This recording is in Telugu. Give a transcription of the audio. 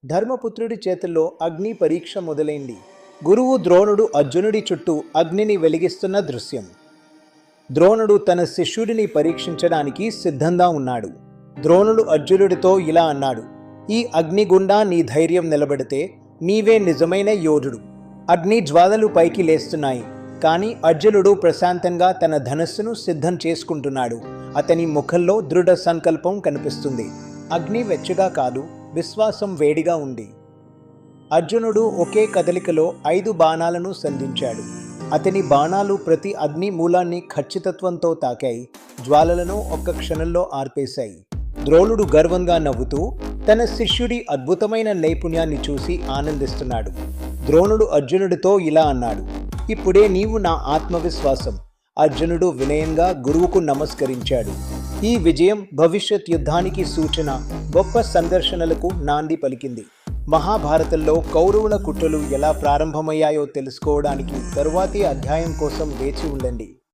ధర్మపుత్రుడి చేతుల్లో అగ్ని పరీక్ష మొదలైంది. గురువు ద్రోణుడు అర్జునుడి చుట్టూ అగ్నిని వెలిగిస్తున్న దృశ్యం. ద్రోణుడు తన శిష్యుడిని పరీక్షించడానికి సిద్ధంగా ఉన్నాడు. ద్రోణుడు అర్జునుడితో ఇలా అన్నాడు: ఈ అగ్ని గుండా నీ ధైర్యం నిలబడితే నీవే నిజమైన యోధుడు. అగ్ని జ్వాలలు పైకి లేస్తున్నాయి, కానీ అర్జునుడు ప్రశాంతంగా తన ధనస్సును సిద్ధం చేసుకుంటున్నాడు. అతని ముఖంలో దృఢ సంకల్పం కనిపిస్తుంది. అగ్ని వెచ్చగా కాదు, విశ్వాసం వేడిగా ఉంది. అర్జునుడు ఒకే కదలికలో 5 బాణాలను సంధించాడు. అతని బాణాలు ప్రతి అగ్ని మూలాన్ని ఖచ్చితత్వంతో తాకాయి, జ్వాలలను ఒక్క క్షణంలో ఆర్పేశాయి. ద్రోణుడు గర్వంగా నవ్వుతూ తన శిష్యుడి అద్భుతమైన నైపుణ్యాన్ని చూసి ఆనందిస్తున్నాడు. ద్రోణుడు అర్జునుడితో ఇలా అన్నాడు: ఇప్పుడే నీవు నా ఆత్మవిశ్వాసం. అర్జునుడు వినయంగా గురువుకు నమస్కరించాడు. ఈ విజయం భవిష్యత్ యుద్ధానికి సూచన, గొప్ప సంఘర్షణలకు నాంది పలికింది. మహాభారతంలో కౌరవుల కుట్రలు ఎలా ప్రారంభమయ్యాయో తెలుసుకోవడానికి తరువాతి అధ్యాయం కోసం వేచి ఉండండి.